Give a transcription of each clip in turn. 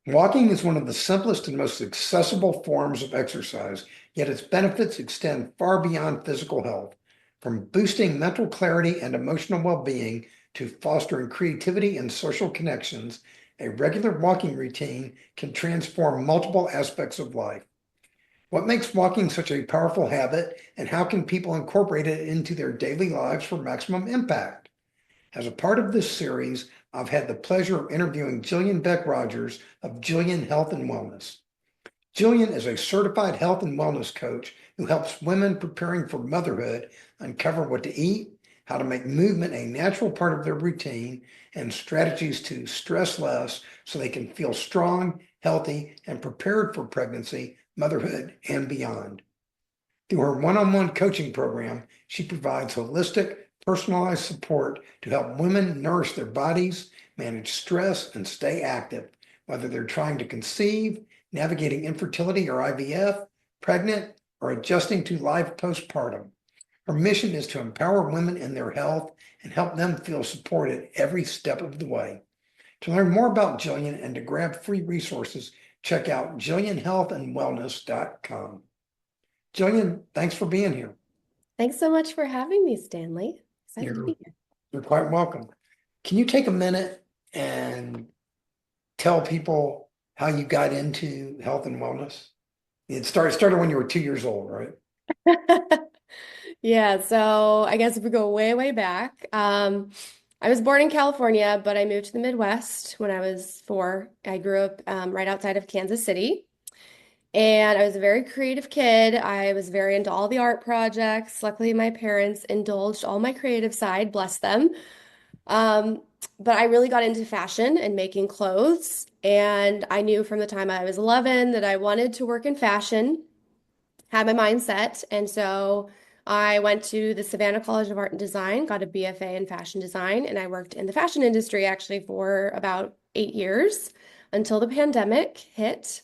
Walking is one of the simplest and most accessible forms of exercise, yet its benefits extend far beyond physical health. From boosting mental clarity and emotional well-being to fostering creativity and social connections, a regular walking routine can transform multiple aspects of life. What makes walking such a powerful habit, and how can people incorporate it into their daily lives for maximum impact? As a part of this series, I've had the pleasure of interviewing Jillian Beck-Rogers of Jillian Health and Wellness. Jillian is a certified health and wellness coach who helps women preparing for motherhood uncover what to eat, how to make movement a natural part of their routine, and strategies to stress less so they can feel strong, healthy, and prepared for pregnancy, motherhood, and beyond. Through her one-on-one coaching program, she provides holistic, personalized support to help women nourish their bodies, manage stress, and stay active, whether they're trying to conceive, navigating infertility or IVF, pregnant, or adjusting to life postpartum. Her mission is to empower women in their health and help them feel supported every step of the way. To learn more about Jillian and to grab free resources, check out jillianhealthandwellness.com. Jillian, thanks for being here. Thanks so much for having me, Stanley. Excited to You're be here. you're quite welcome. Can you take a minute and tell people how you got into health and wellness? It started when you were 2 years old, right? Yeah, so I guess if we go way, way back, I was born in California, but I moved to the Midwest when I was 4. I grew up right outside of Kansas City, and I was a very creative kid. I was very into all the art projects. Luckily, my parents indulged all my creative side, bless them. Um, but I really got into fashion and making clothes, and I knew from the time I was 11 that I wanted to work in fashion. Had my mind set. And so I went to the Savannah College of Art and Design, got a BFA in fashion design, and I worked in the fashion industry actually for about 8 years until the pandemic hit.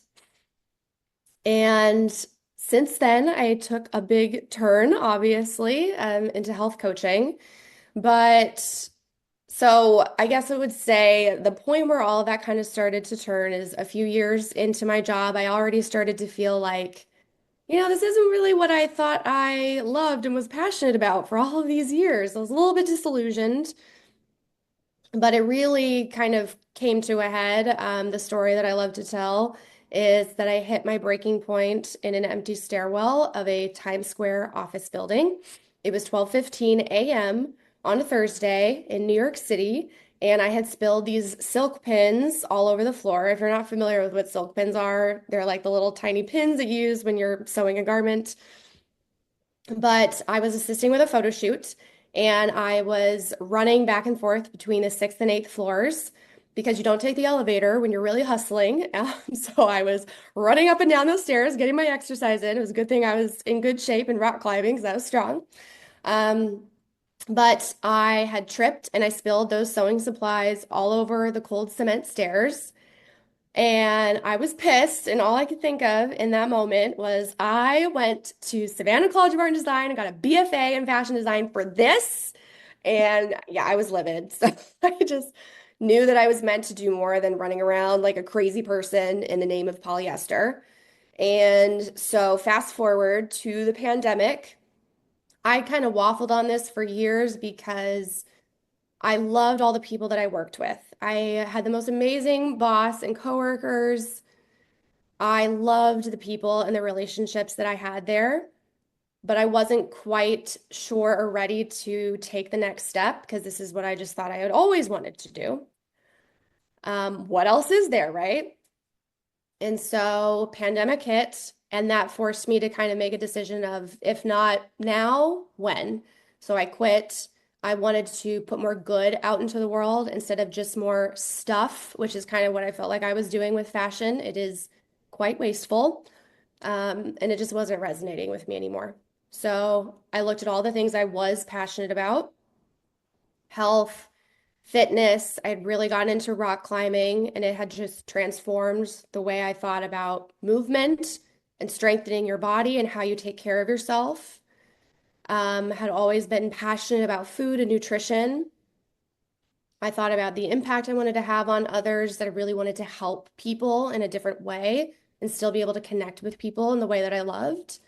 And since then, I took a big turn, obviously, into health coaching. But so I guess I would say the point where all of that kind of started to turn is a few years into my job. I already started to feel like, this isn't really what I thought I loved and was passionate about for all of these years. I was a little bit disillusioned, but it really kind of came to a head. The story that I love to tell is that I hit my breaking point in an empty stairwell of a Times Square office building. It was 12:15 a.m. on a Thursday in New York City, and I had spilled these silk pins all over the floor. If you're not familiar with what silk pins are, they're like the little tiny pins that you use when you're sewing a garment. But I was assisting with a photo shoot and I was running back and forth between the sixth and eighth floors because you don't take the elevator when you're really hustling. So I was running up and down those stairs, getting my exercise in. It was a good thing I was in good shape in rock climbing because I was strong. Um, but I had tripped and I spilled those sewing supplies all over the cold cement stairs. And I was pissed, and all I could think of in that moment was I went to Savannah College of Art and Design and got a BFA in fashion design for this. And yeah, I was livid. So I just knew that I was meant to do more than running around like a crazy person in the name of polyester. And so fast forward to the pandemic, I kind of waffled on this for years because I loved all the people that I worked with. I had the most amazing boss and coworkers. I loved the people and the relationships that I had there, but I wasn't quite sure or ready to take the next step because this is what I just thought I had always wanted to do. What else is there, right? And so pandemic hit, and that forced me to kind of make a decision of if not now, when. So I quit. I wanted to put more good out into the world instead of just more stuff, which is kind of what I felt like I was doing with fashion. It is quite wasteful, and it just wasn't resonating with me anymore. So I looked at all the things I was passionate about, health, fitness. I'd really gotten into rock climbing, and it had just transformed the way I thought about movement and strengthening your body and how you take care of yourself. Had always been passionate about food and nutrition. I thought about the impact I wanted to have on others, that I really wanted to help people in a different way and still be able to connect with people in the way that I loved.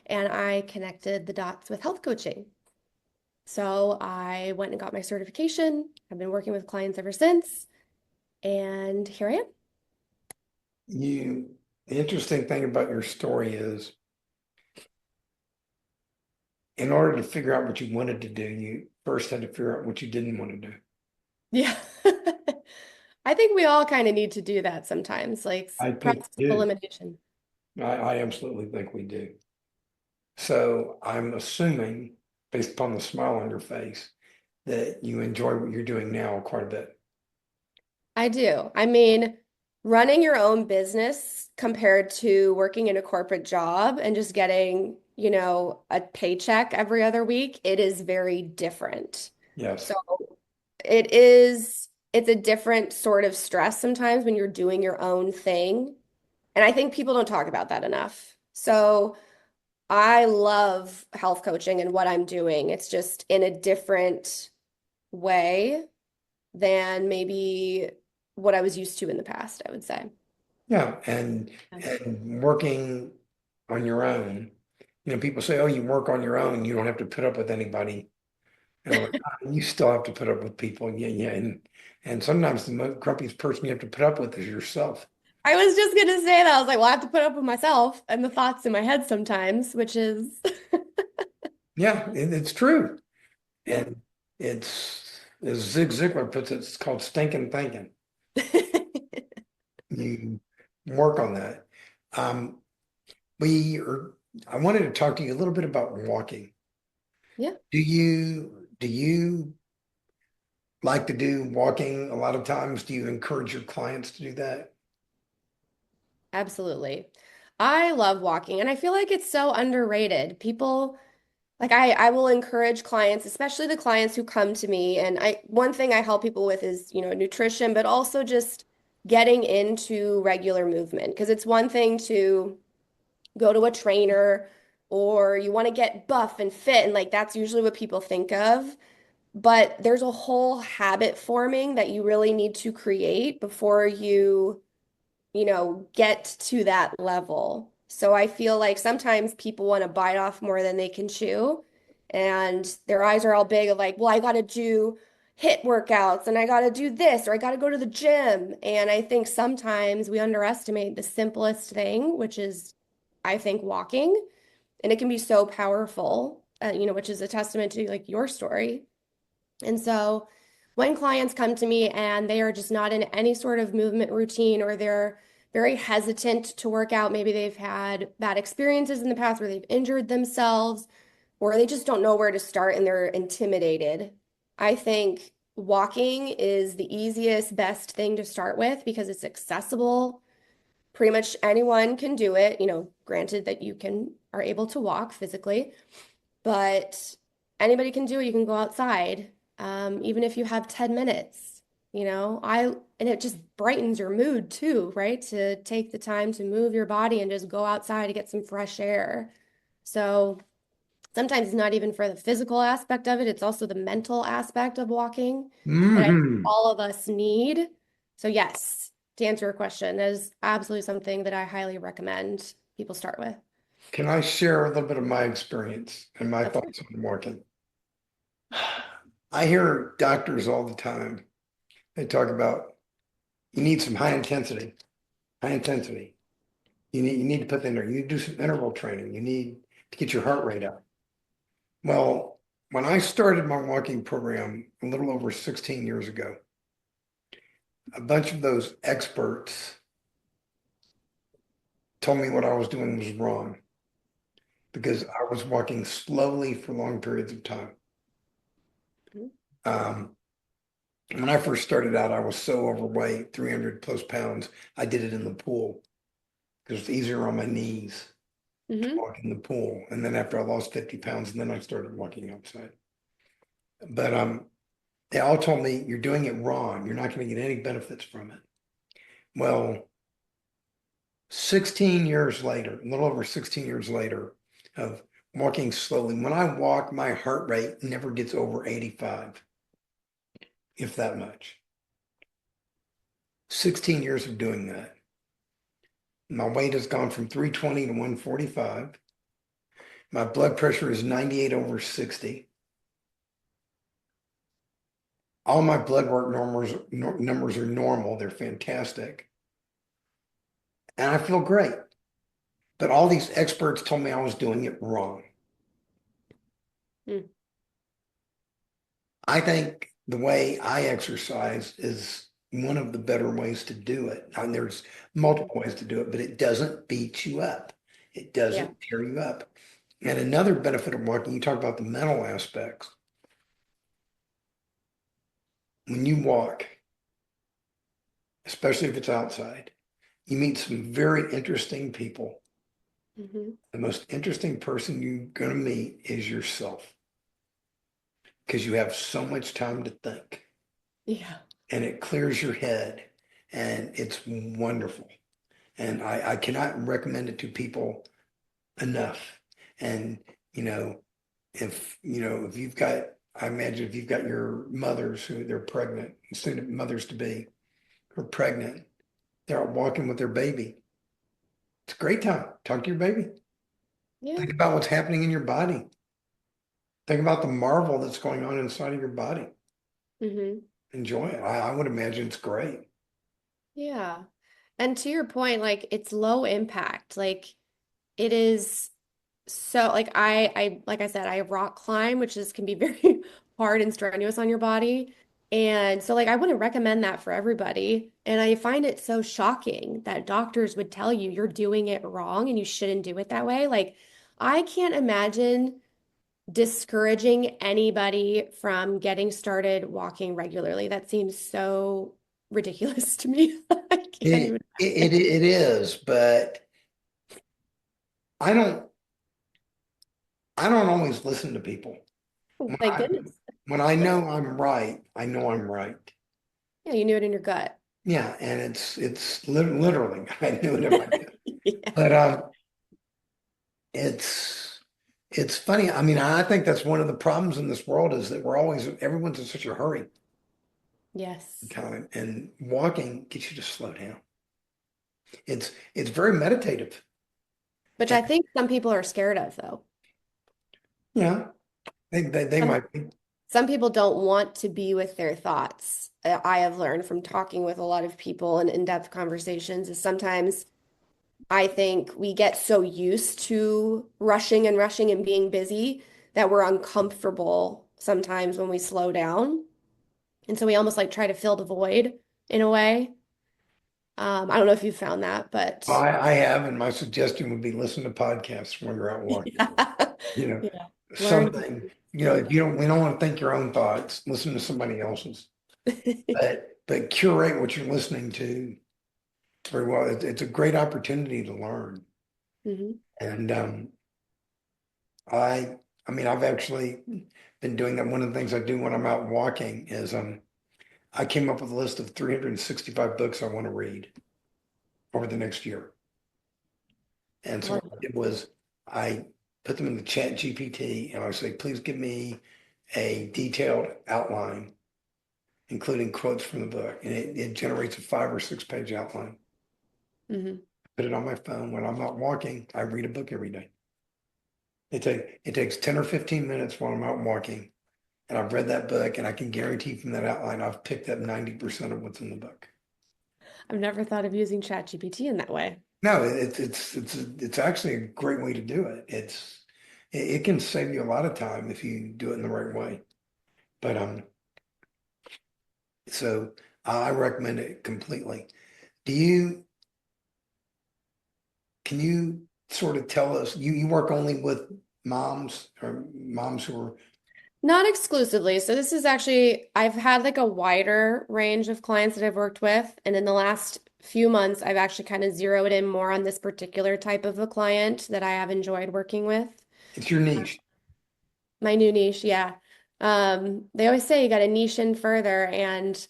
And I connected the dots with health coaching. So I went and got my certification. I've been working with clients ever since. And here I am. The interesting thing about your story is, in order to figure out what you wanted to do, you first had to figure out what you didn't want to do. Yeah. I think we all kind of need to do that sometimes, like I think process of we do. elimination. I absolutely think we do. So I'm assuming, based upon the smile on your face, that you enjoy what you're doing now quite a bit. I do. I mean, running your own business compared to working in a corporate job and just getting, a paycheck every other week, it is very different. Yes. So it's a different sort of stress sometimes when you're doing your own thing. And I think people don't talk about that enough. So I love health coaching and what I'm doing. It's just in a different way than maybe what I was used to in the past, I would say. Yeah. And working on your own, people say, oh, you work on your own, you don't have to put up with anybody. And I'm like, "Ah, you still have to put up with people. Yeah, yeah. And sometimes the most grumpiest person you have to put up with is yourself. I was just gonna say that. I was like, well, I have to put up with myself and the thoughts in my head sometimes, which is, Yeah, it's true. yeah. And as Zig Ziglar puts it, it's called stinking thinking. You work on that. Um, we are, I wanted to talk to you a little bit about walking. Yeah, Do you like to do walking a lot of times? Do you encourage your clients to do that? absolutely. I love walking and I feel like it's so underrated. People like I will encourage clients, especially the clients who come to me. And one thing I help people with is, nutrition, but also just getting into regular movement. Because it's one thing to go to a trainer or you want to get buff and fit, and like that's usually what people think of. But there's a whole habit forming that you really need to create before you get to that level. So I feel like sometimes people want to bite off more than they can chew, and their eyes are all big of like, well, I got to do HIIT workouts and I got to do this or I got to go to the gym. And I think sometimes we underestimate the simplest thing, which is, I think, walking. And it can be so powerful, which is a testament to like your story. And so when clients come to me and they are just not in any sort of movement routine or they're very hesitant to work out, maybe they've had bad experiences in the past where they've injured themselves or they just don't know where to start and they're intimidated. I think walking is the easiest, best thing to start with because it's accessible. Pretty much anyone can do it, granted that you are able to walk physically, but anybody can do it. You can go outside, even if you have 10 minutes, and it just brightens your mood too, right? To take the time to move your body and just go outside to get some fresh air. So sometimes it's not even for the physical aspect of it, it's also the mental aspect of walking that I think Hmm. all of us need. So, yes, to answer your question, that is absolutely something that I highly recommend people start with. Can I share a little bit of my experience and my Of course. thoughts on walking? I hear doctors all the time. They talk about you need some high intensity, high intensity. You need to put in there. You need to do some interval training. You need to get your heart rate up. Well, when I started my walking program a little over 16 years ago, a bunch of those experts told me what I was doing was wrong because I was walking slowly for long periods of time. Mhm. Um, when I first started out, I was so overweight, 300 plus pounds. I did it in the pool because it's easier on my knees to Mhm. walk in the pool. And then after I lost 50 pounds, and then I started walking outside. But they all told me you're doing it wrong. You're not going to get any benefits from it. Well, 16 years later, a little over 16 years later of walking slowly, when I walk, my heart rate never gets over 85. if that much. 16 years of doing that. My weight has gone from 320 to 145. My blood pressure is 98 over 60. All my blood work numbers are normal. They're fantastic. And I feel great. But all these experts told me I was doing it wrong. Mm. I think the way I exercise is one of the better ways to do it. And there's multiple ways to do it, but it doesn't beat you up. It Yeah. doesn't tear you up. And another benefit of walking, you talk about the mental aspects. When you walk, especially if it's outside, you meet some very interesting people. Hmm. The most interesting person you're going to meet is yourself because you have so much time to think Yeah. and it clears your head and it's wonderful. And I cannot recommend it to people enough. And, you know, if you've got, I imagine if you've got your mothers who they're pregnant, student mothers to be, who are pregnant, they're out walking with their baby. It's a great time. Talk to your baby. Yeah. Think about what's happening in your body. Think about the marvel that's going on inside of your body. Hmm. Enjoy it. I would imagine it's great. Yeah. And to your point, like it's low impact. Like it is so like I said, I rock climb, which is can be very hard and strenuous on your body. And so like I wouldn't recommend that for everybody. And I find it so shocking that doctors would tell you you're doing it wrong and you shouldn't do it that way. Like I can't imagine discouraging anybody from getting started walking regularly. That seems so ridiculous to me. I can't It, even it is, but I don't I don't always listen to people. imagine. When Thank I goodness. when I know I'm right, I know I'm right. Yeah, you knew it in your gut. Yeah, and literally I knew it if I did. Yeah. But it's it's funny. I mean, I think that's one of the problems in this world is that everyone's in such a hurry, Yes. and walking gets you to slow down. It's very meditative. Which And, I think some people are scared of, though. yeah, they Some, might be. some people don't want to be with their thoughts. I have learned from talking with a lot of people and in-depth conversations is sometimes I think we get so used to rushing and being busy that we're uncomfortable sometimes when we slow down. And so we almost like try to fill the void in a way. I don't know if you found that, but I have, and my suggestion would be listen to podcasts when you're out walking. yeah. You know, Yeah. Learn. something, if you don't, we don't want to think your own thoughts, listen to somebody else's. But curate what you're listening to very well. It's a great opportunity to learn. Mhm. And I I mean I've actually been doing that. One of the things I do when I'm out walking is I came up with a list of 365 books I want to read over the next year. And so Love what I did was I put them in the chat GPT and I say, please give me a detailed outline, including quotes from the book. And it generates a 5 or 6 page outline. it. Hmm. Put it on my phone. When I'm not walking, I read a book every day. It takes 10 or 15 minutes while I'm out walking. And I've read that book and I can guarantee from that outline, I've picked up 90% of what's in the book. I've never thought of using ChatGPT in that way. No, it's actually a great way to do it. It can save you a lot of time if you do it in the right way. But so I recommend it completely. Do you can you sort of tell us you work only with moms or moms who are Not exclusively. So this is actually, I've had like a wider range of clients that I've worked with. And in the last few months, I've actually kind of zeroed in more on this particular type of a client that I have enjoyed working with. it's your niche. My new niche, yeah. They always say you got to niche in further. And,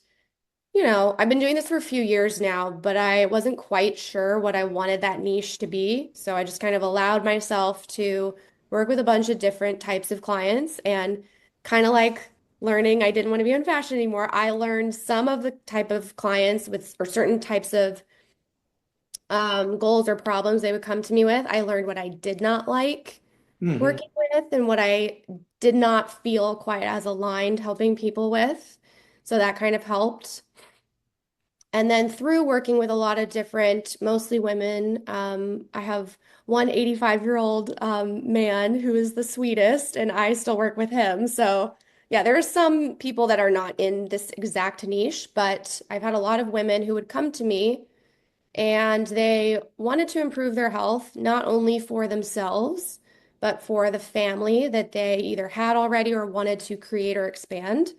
I've been doing this for a few years now, but I wasn't quite sure what I wanted that niche to be. So I just kind of allowed myself to work with a bunch of different types of clients and kind of like learning I didn't want to be in fashion anymore, I learned some of the type of clients with or certain types of goals or problems they would come to me with. I learned what I did not like Hmm. working with and what I did not feel quite as aligned helping people with. So that kind of helped. And then through working with a lot of different, mostly women, I have one 85-year-old man who is the sweetest, and I still work with him. So, yeah, there are some people that are not in this exact niche, but I've had a lot of women who would come to me and they wanted to improve their health, not only for themselves, but for the family that they either had already or wanted to create or expand.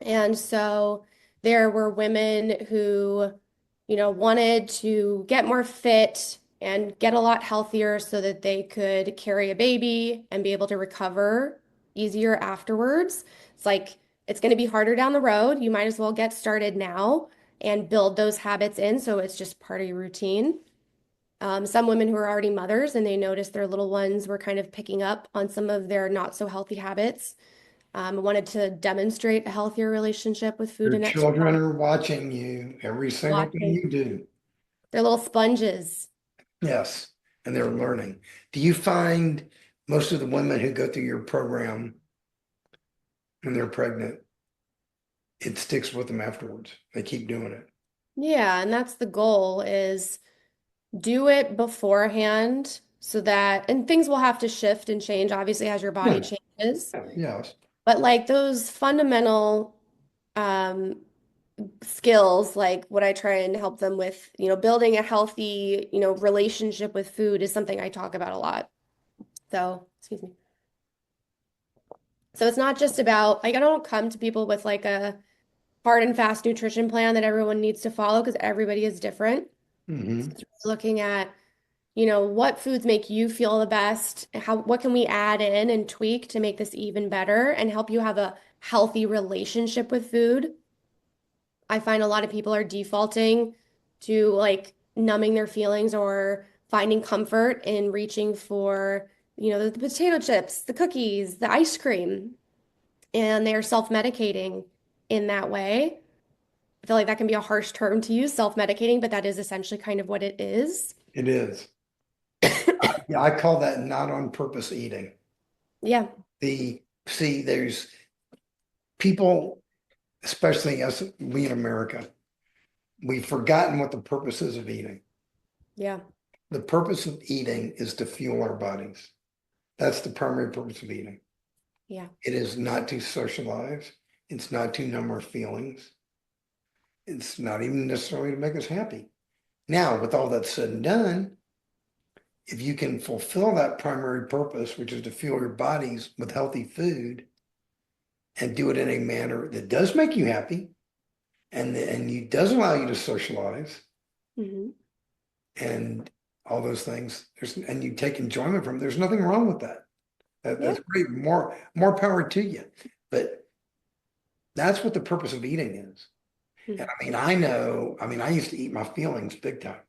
And so there were women who, wanted to get more fit and get a lot healthier so that they could carry a baby and be able to recover easier afterwards. It's like it's going to be harder down the road. You might as well get started now and build those habits in so it's just part of your routine. Some women who are already mothers and they noticed their little ones were kind of picking up on some of their not so healthy habits. Wanted to demonstrate a healthier relationship with food Your and children exercise. are watching you every single thing Watching. you do. They're little sponges. Yes, and they're learning. Do you find most of the women who go through your program when they're pregnant, it sticks with them afterwards? They keep doing it. Yeah, and that's the goal is do it beforehand so that, and things will have to shift and change, obviously, as your body Yeah. changes. Yes. But like those fundamental um, skills, like what I try and help them with, building a healthy, relationship with food is something I talk about a lot. So, excuse me. So it's not just about like I don't come to people with like a hard and fast nutrition plan that everyone needs to follow because everybody is different. So Hmm. it's really looking at, what foods make you feel the best, what can we add in and tweak to make this even better and help you have a healthy relationship with food. I find a lot of people are defaulting to like numbing their feelings or finding comfort in reaching for, the potato chips, the cookies, the ice cream, and they're self-medicating in that way. I feel like that can be a harsh term to use, self-medicating, but that is essentially kind of what it is. It is. Yeah, I call that not on purpose eating. Yeah, There's people, especially us, we in America, we've forgotten what the purpose is of eating. yeah, The purpose of eating is to fuel our bodies. That's the primary purpose of eating. yeah, It is not to socialize. It's not to numb our feelings. It's not even necessarily to make us happy. Now, with all that said and done, if you can fulfill that primary purpose, which is to fuel your bodies with healthy food and do it in a manner that does make you happy and you does allow you to socialize hmm and all those things, and you take enjoyment from it, there's nothing wrong with that. yeah, That's great. More power to you. But that's what the purpose of eating is. And mhm, I mean, I know, I mean, I used to eat my feelings big time.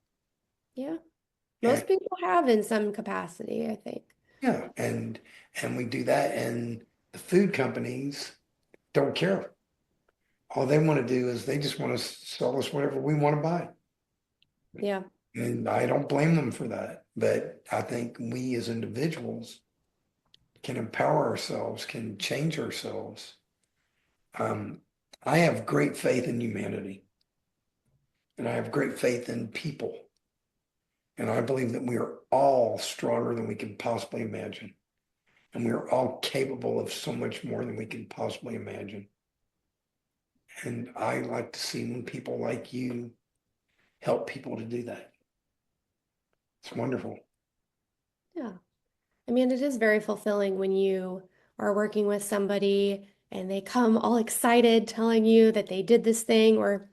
yeah. And Most people have in some capacity, I think. yeah, and we do that, and the food companies don't care. All they want to do is they just want to sell us whatever we want to buy. Yeah, And I don't blame them for that. But I think we as individuals can empower ourselves, can change ourselves. Um, I have great faith in humanity, and I have great faith in people. And I believe that we are all stronger than we can possibly imagine. And we are all capable of so much more than we can possibly imagine. And I like to see when people like you help people to do that. It's wonderful. yeah. I mean, it is very fulfilling when you are working with somebody and they come all excited telling you that they did this thing, or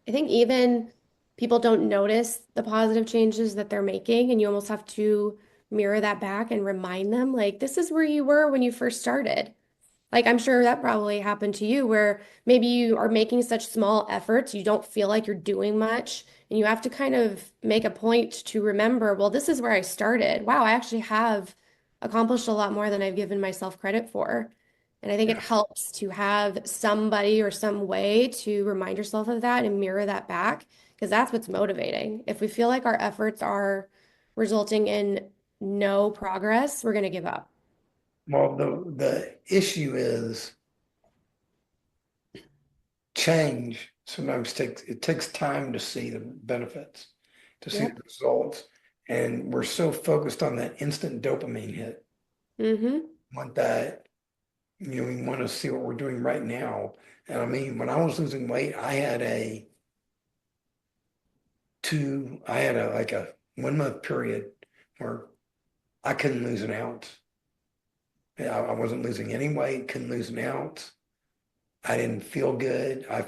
I think even people don't notice the positive changes that they're making, and you almost have to mirror that back and remind them, like, this is where you were when you first started. Like, I'm sure that probably happened to you where maybe you are making such small efforts, you don't feel like you're doing much, and you have to kind of make a point to remember, well, this is where I started. Wow, I actually have accomplished a lot more than I've given myself credit for. And I think it Yeah. helps to have somebody or some way to remind yourself of that and mirror that back, because that's what's motivating. If we feel like our efforts are resulting in no progress, we're going to give up. Well, the issue is change sometimes takes time to see the benefits, to see Yep. the results. And we're so focused on that instant dopamine hit. Mm-hmm. Want that, we want to see what we're doing right now. And I mean, when I was losing weight, I had a like a 1 month period where I couldn't lose an ounce. I wasn't losing any weight, couldn't lose an ounce. I didn't feel good. I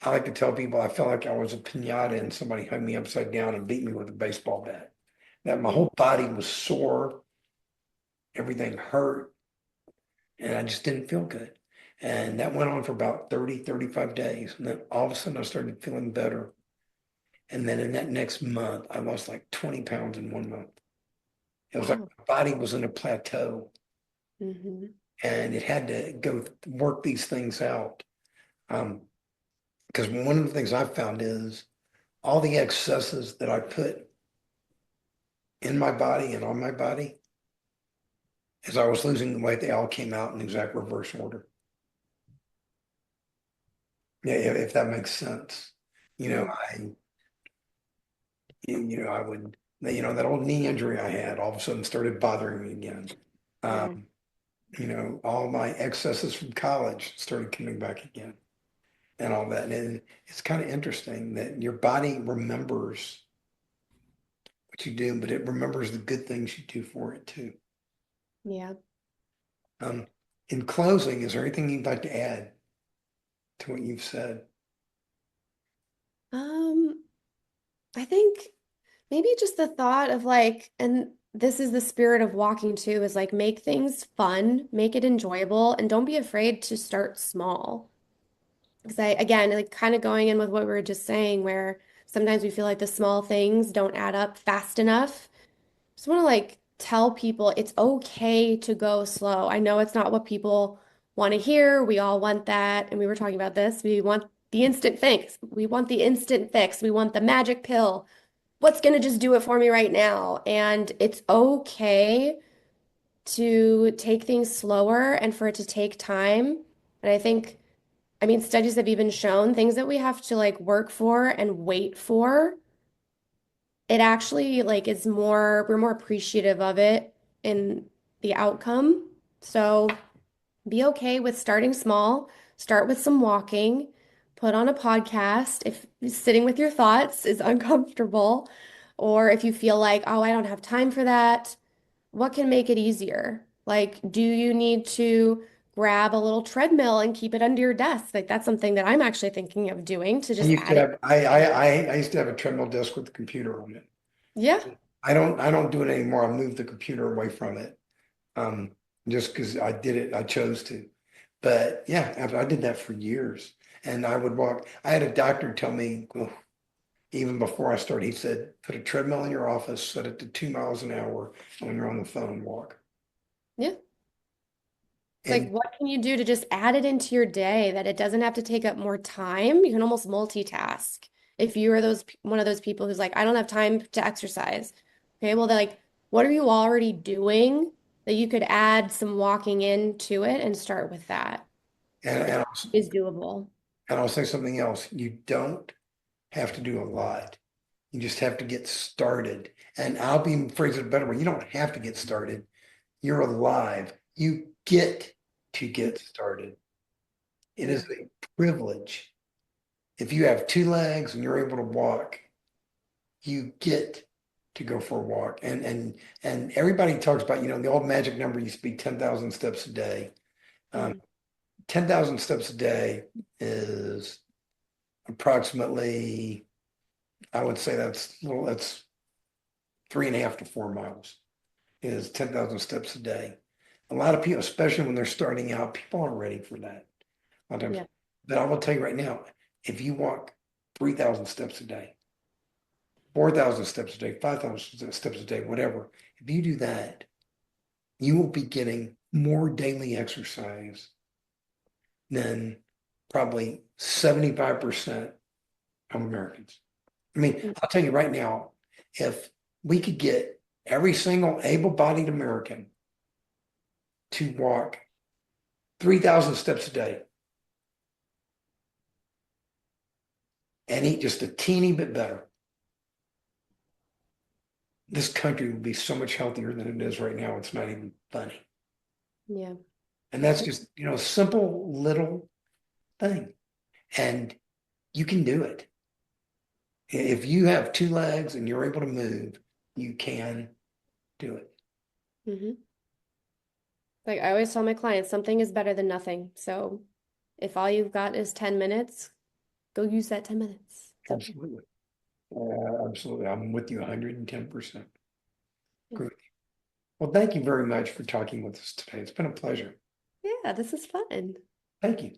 like to tell people I felt like I was a pinata and somebody hung me upside down and beat me with a baseball bat. That my whole body was sore, everything hurt, and I just didn't feel good. And that went on for about 30, 35 days. And then all of a sudden I started feeling better. And then in that next month, I lost like 20 pounds in 1 month. It was like Wow. my body was in a plateau Mm-hmm. and it had to go work these things out. Um, because one of the things I've found is all the excesses that I put in my body and on my body, as I was losing the weight, they all came out in exact reverse order. Yeah, if that makes sense. You know, Mm. I would, that old knee injury I had all of a sudden started bothering me again. Yeah. Um, all my excesses from college started coming back again and all that. And it's kind of interesting that your body remembers what you do, but it remembers the good things you do for it too. Yeah. Um, in closing, is there anything you'd like to add to what you've said? Um, I think maybe just the thought of like, and this is the spirit of walking too, is like make things fun, make it enjoyable, and don't be afraid to start small. Because again, like kind of going in with what we were just saying, where sometimes we feel like the small things don't add up fast enough. Just want to like tell people it's okay to go slow. I know it's not what people want to hear. We all want that. And we were talking about this. We want the instant fix. We want the instant fix. We want the magic pill. What's going to just do it for me right now? And it's okay to take things slower and for it to take time. And I think, I mean, studies have even shown things that we have to like work for and wait for. It actually like is more, we're more appreciative of it in the outcome. So be okay with starting small, start with some walking, put on a podcast if sitting with your thoughts is uncomfortable, or if you feel like, oh, I don't have time for that, what can make it easier? Like, do you need to grab a little treadmill and keep it under your desk? Like, that's something that I'm actually thinking of doing to I just used to add it. have I used to have a treadmill desk with the computer on it. Yeah. I don't do it anymore. I moved the computer away from it. Um, just because I did it, I chose to. But yeah, I did that for years. And I would walk. I had a doctor tell me, well, even before I started, he said, put a treadmill in your office, set it to 2 miles an hour, and when you're on the phone, walk. Yeah. It's like, And what can you do to just add it into your day that it doesn't have to take up more time? You can almost multitask. If you are one of those people who's like, I don't have time to exercise. Okay, well, they're like, what are you already doing that you could add some walking into it and start with that? and, It and is doable. I'll say something else. You don't have to do a lot. You just have to get started. And I'll be phrase it a better way. You don't have to get started. You're alive. You get to get started. It is Yeah. a privilege. If you have two legs and you're able to walk, you get to go for a walk. And everybody talks about, the old magic number used to be 10,000 steps a day. Um, Mhm. 10,000 steps a day is approximately, I would say that's 3.5 to 4 miles is 10,000 steps a day. A lot of people, especially when they're starting out, people aren't ready for that. A lot of times. Yeah. But I will tell you right now, if you walk 3,000 steps a day, 4,000 steps a day, 5,000 steps a day, whatever, if you do that, you will be getting more daily exercise than probably 75% of Americans. I mean, I'll tell you right now, if we could get every single able-bodied American to walk 3,000 steps a day and eat just a teeny bit better, this country would be so much healthier than it is right now. It's not even funny. Yeah. And that's just, a simple little thing. And you can do it. If you have two legs and you're able to move, you can do it. Hmm. Like I always tell my clients, something is better than nothing. So if all you've got is 10 minutes, go use that 10 minutes. It's okay. Absolutely. Absolutely. I'm with you 110%. Great. Well, thank you very much for talking with us today. It's been a pleasure. Yeah, this is fun. Thank you.